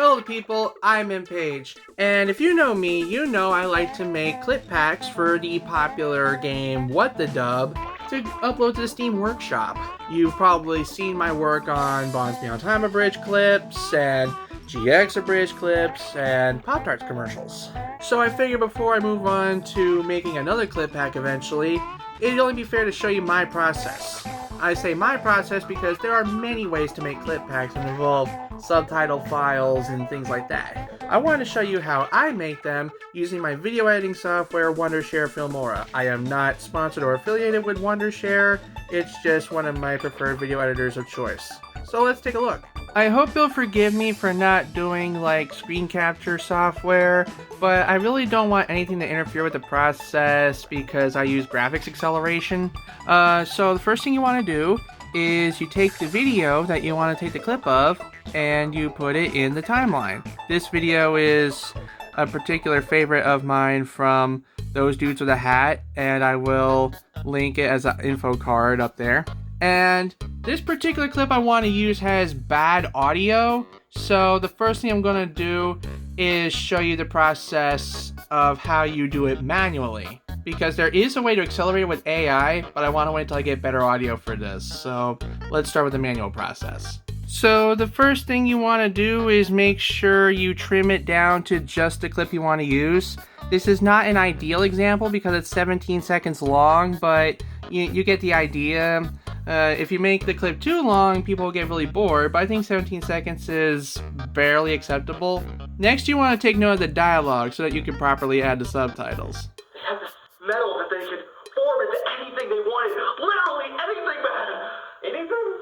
Hello people, I'm Page, and if you know me, you know I like to make clip packs for the popular game What the Dub to upload to the Steam Workshop. You've probably seen my work on Bonds Beyond Time Abridged clips, and GX Abridged clips, and Pop-Tarts commercials. So I figured before I move on to making another clip pack eventually, it'd only be fair to show you my process. I say my process because there are many ways to make clip packs that involve subtitle files and things like that. I wanted to show you how I make them using my video editing software Wondershare Filmora. I am not sponsored or affiliated with Wondershare, it's just one of my preferred video editors of choice. So let's take a look. I hope you'll forgive me for not doing like screen capture software, but I really don't want anything to interfere with the process because I use graphics acceleration. So the first thing you want to do is you take the video that you want to take the clip of and you put it in the timeline. This video is a particular favorite of mine from those dudes with a hat, and I will link it as an info card up there. And this particular clip I want to use has bad audio, so the first thing I'm going to do is show you the process of how you do it manually. Because there is a way to accelerate it with AI, but I want to wait until I get better audio for this. So let's start with the manual process. So the first thing you want to do is make sure you trim it down to just the clip you want to use. This is not an ideal example because it's 17 seconds long, but you get the idea. If you make the clip too long, people will get really bored, but I think 17 seconds is barely acceptable. Next, you want to take note of the dialogue so that you can properly add the subtitles. They had this metal that they could form into anything they wanted. Literally anything, man! Anything?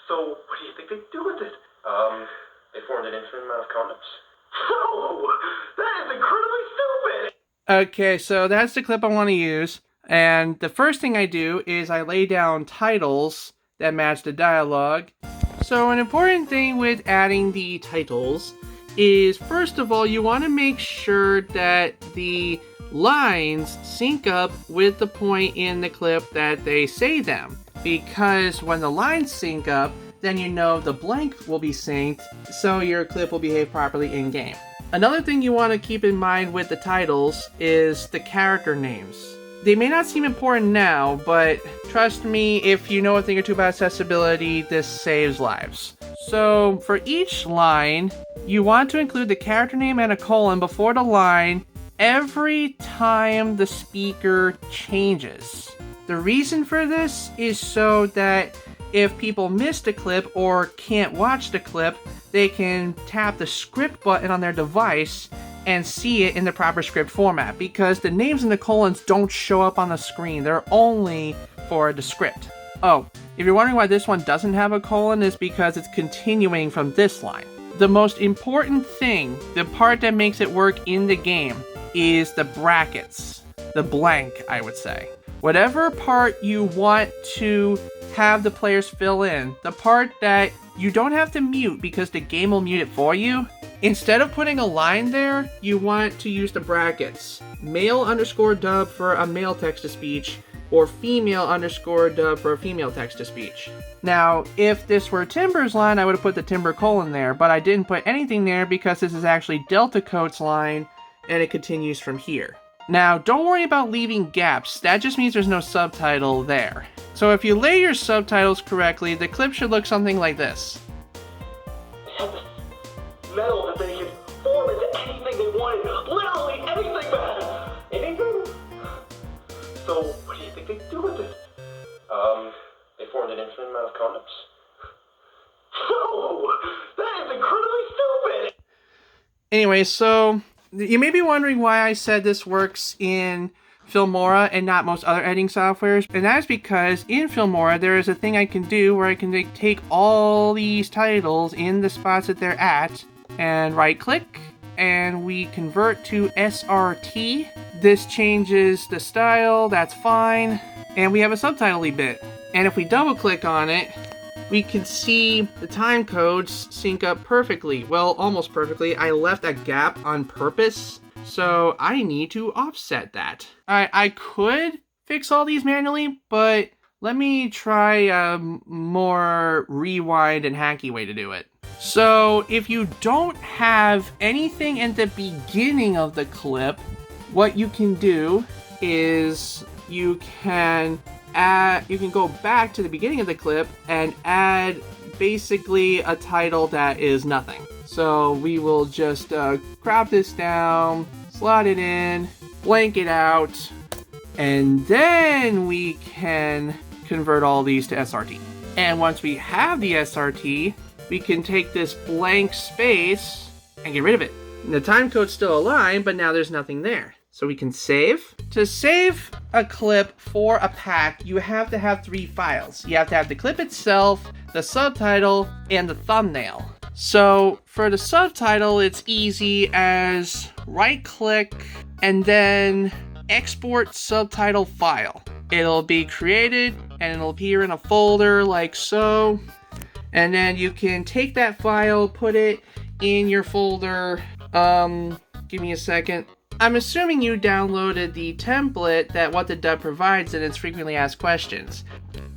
So, what do you think they'd do with it? They formed an infinite amount of condoms. No! That is incredibly stupid! Okay, so that's the clip I want to use. And the first thing I do is I lay down titles that match the dialogue. So an important thing with adding the titles is, first of all, you want to make sure that the lines sync up with the point in the clip that they say them. Because when the lines sync up, then you know the blank will be synced, so your clip will behave properly in-game. Another thing you want to keep in mind with the titles is the character names. They may not seem important now, but trust me, if you know a thing or two about accessibility, this saves lives. So for each line, you want to include the character name and a colon before the line every time the speaker changes. The reason for this is so that if people miss the clip or can't watch the clip, they can tap the script button on their device and see it in the proper script format, because the names and the colons don't show up on the screen. They're only for the script. Oh, if you're wondering why this one doesn't have a colon, is because it's continuing from this line. The most important thing, the part that makes it work in the game, is the brackets. The blank, I would say. Whatever part you want to have the players fill in, the part that you don't have to mute because the game will mute it for you, instead of putting a line there, you want to use the brackets. Male_dub for a male text-to-speech, or female_dub for a female text-to-speech. Now, if this were Timber's line, I would have put the Timber colon there, but I didn't put anything there because this is actually Delta Coat's line, and it continues from here. Now, don't worry about leaving gaps, that just means there's no subtitle there. So if you lay your subtitles correctly, the clip should look something like this. They had this metal that they could form into anything they wanted. Literally anything, man! Anything? So, what do you think they'd do with it? They formed an infinite amount of condoms. No! That is incredibly stupid! Anyway, so you may be wondering why I said this works in Filmora and not most other editing softwares, and that is because in Filmora there is a thing I can do where I can take all these titles in the spots that they're at and right click and we convert to SRT. This changes the style, that's fine, and we have a subtitle-y bit. And if we double click on it, we can see the time codes sync up perfectly. Well, almost perfectly. I left a gap on purpose, so I need to offset that. I could fix all these manually, but let me try a more rewind and hacky way to do it. So if you don't have anything at the beginning of the clip, what you can do is you can go back to the beginning of the clip and add basically a title that is nothing. So we will just crop this down, slot it in, blank it out, and then we can convert all these to SRT. And once we have the SRT, we can take this blank space and get rid of it. And the time code's still aligned, but now there's nothing there. So we can save. To save a clip for a pack, you have to have 3 files. You have to have the clip itself, the subtitle, and the thumbnail. So for the subtitle, it's easy as right-click and then export subtitle file. It'll be created and it'll appear in a folder like so. And then you can take that file, put it in your folder. Give me a second. I'm assuming you downloaded the template that What the Dub provides in its frequently asked questions.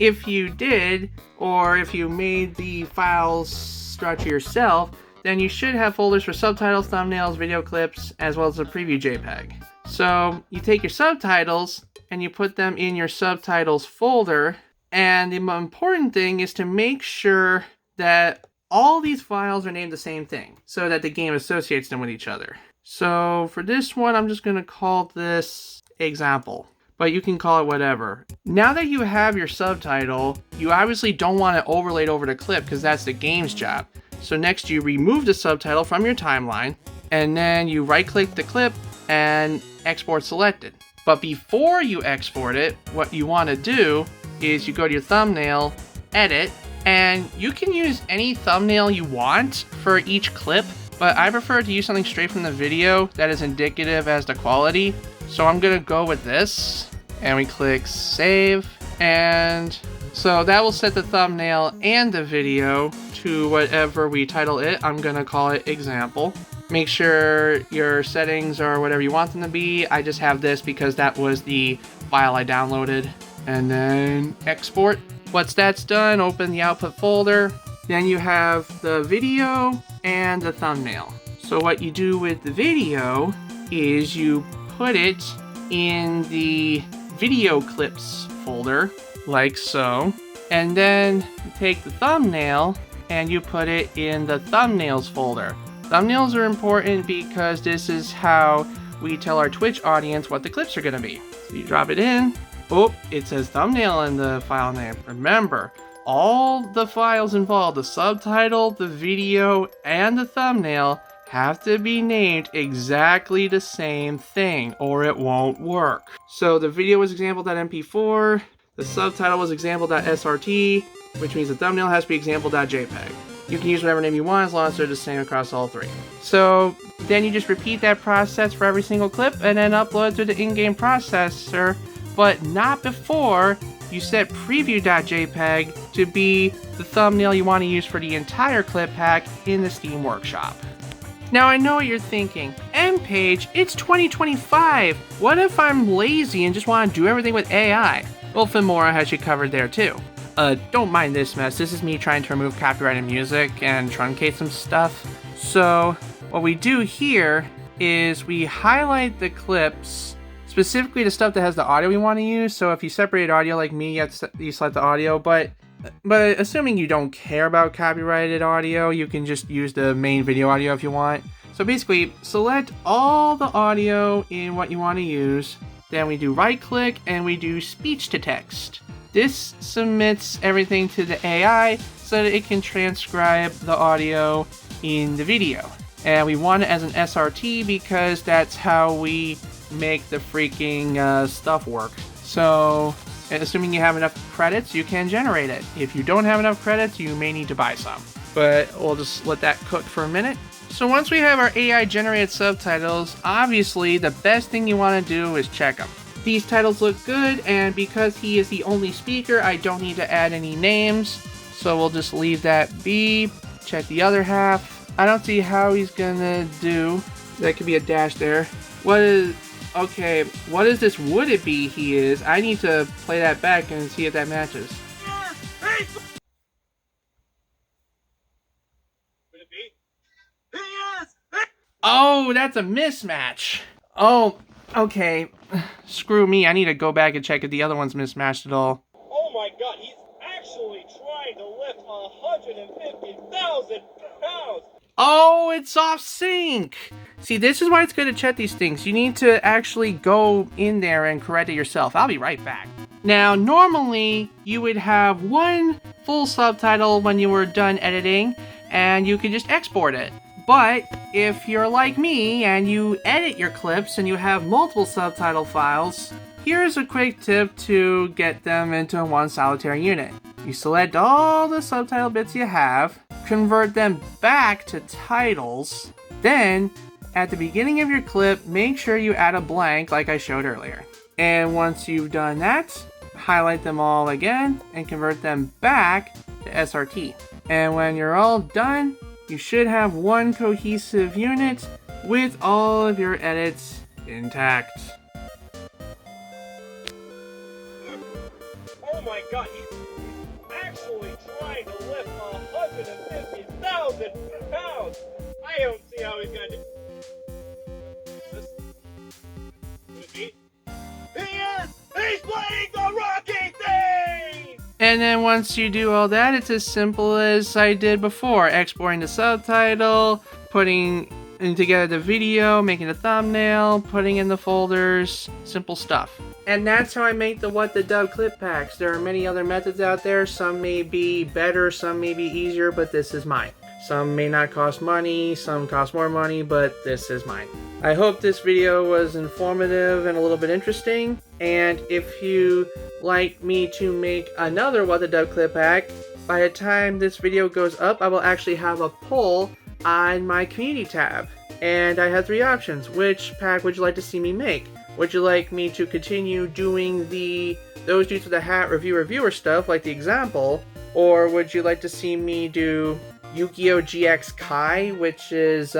If you did, or if you made the files structure yourself, then you should have folders for subtitles, thumbnails, video clips, as well as a preview JPEG. So you take your subtitles and you put them in your subtitles folder, and the important thing is to make sure that all these files are named the same thing so that the game associates them with each other. So for this one, I'm just going to call this example, but you can call it whatever. Now that you have your subtitle, you obviously don't want to overlay it over the clip because that's the game's job. So next you remove the subtitle from your timeline, and then you right-click the clip and export selected. But before you export it, what you want to do is you go to your thumbnail, edit, and you can use any thumbnail you want for each clip, but I prefer to use something straight from the video that is indicative as the quality. So I'm gonna go with this, and we click save, and so that will set the thumbnail and the video to whatever we title it. I'm gonna call it example. Make sure your settings are whatever you want them to be. I just have this because that was the file I downloaded. And then export. Once that's done, open the output folder. Then you have the video and the thumbnail. So what you do with the video is you put it in the video clips folder, like so. And then you take the thumbnail and you put it in the thumbnails folder. Thumbnails are important because this is how we tell our Twitch audience what the clips are going to be. So you drop it in. Oh, it says thumbnail in the file name. Remember, all the files involved, the subtitle, the video, and the thumbnail, have to be named exactly the same thing or it won't work. So the video was example.mp4, the subtitle was example.srt, which means the thumbnail has to be example.jpg. You can use whatever name you want as long as they're the same across all 3. So then you just repeat that process for every single clip and then upload to the in-game processor, but not before you set preview.jpg to be the thumbnail you want to use for the entire clip pack in the Steam Workshop. Now I know what you're thinking, MPage, it's 2025. What if I'm lazy and just want to do everything with AI? Well, Filmora has you covered there too. Don't mind this mess. This is me trying to remove copyrighted music and truncate some stuff. So what we do here is we highlight the clips, specifically the stuff that has the audio we want to use. So if you separate audio like me, you select the audio, but assuming you don't care about copyrighted audio, you can just use the main video audio if you want. So basically, select all the audio in what you want to use. Then we do right click and we do speech to text. This submits everything to the AI so that it can transcribe the audio in the video. And we want it as an SRT because that's how we make the freaking stuff work. So, assuming you have enough credits, you can generate it. If you don't have enough credits, you may need to buy some. But we'll just let that cook for a minute. So once we have our AI generated subtitles, obviously the best thing you want to do is check them. These titles look good, and because he is the only speaker, I don't need to add any names. So we'll just leave that be. Check the other half. I don't see how he's gonna do. That could be a dash there. Okay, what is this would it be he is? I need to play that back and see if that matches. Oh, that's a mismatch. Oh, okay. Screw me. I need to go back and check if the other one's mismatched at all. Oh my god, he's actually trying to lift 150,000 pounds! Oh, it's off sync. See, this is why it's good to check these things. You need to actually go in there and correct it yourself. I'll be right back. Now, normally, you would have one full subtitle when you were done editing, and you could just export it. But if you're like me and you edit your clips and you have multiple subtitle files, here's a quick tip to get them into one solitary unit. You select all the subtitle bits you have, convert them back to titles, then at the beginning of your clip, make sure you add a blank like I showed earlier. And once you've done that, highlight them all again and convert them back to SRT. And when you're all done, you should have one cohesive unit with all of your edits intact. Oh my god, he's actually trying to lift 150,000 pounds! I don't see how he's gonna do this. Would it be? He is! He's playing the Rocky theme! And then once you do all that, it's as simple as I did before. Exporting the subtitle, putting together the video, making a thumbnail, putting in the folders, simple stuff. And that's how I make the What the Dub clip packs. There are many other methods out there. Some may be better, some may be easier, but this is mine. Some may not cost money, some cost more money, but this is mine. I hope this video was informative and a little bit interesting. And if you like me to make another What the Dub clip pack, by the time this video goes up, I will actually have a poll on my community tab. And I have 3 options. Which pack would you like to see me make? Would you like me to continue doing those dudes with a hat reviewer stuff like the example? Or would you like to see me do Yu-Gi-Oh! GX Kai, which is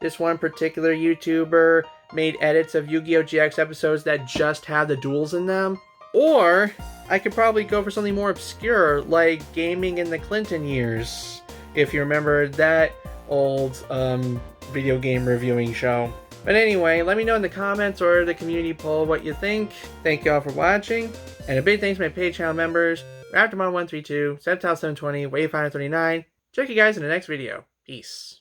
this one particular YouTuber made edits of Yu-Gi-Oh! GX episodes that just have the duels in them? Or I could probably go for something more obscure like Gaming in the Clinton Years, if you remember that old video game reviewing show. But anyway, let me know in the comments or the community poll what you think. Thank you all for watching, and a big thanks to my paid channel members, Raptormon132, Septal720, Wave539. Check you guys in the next video. Peace.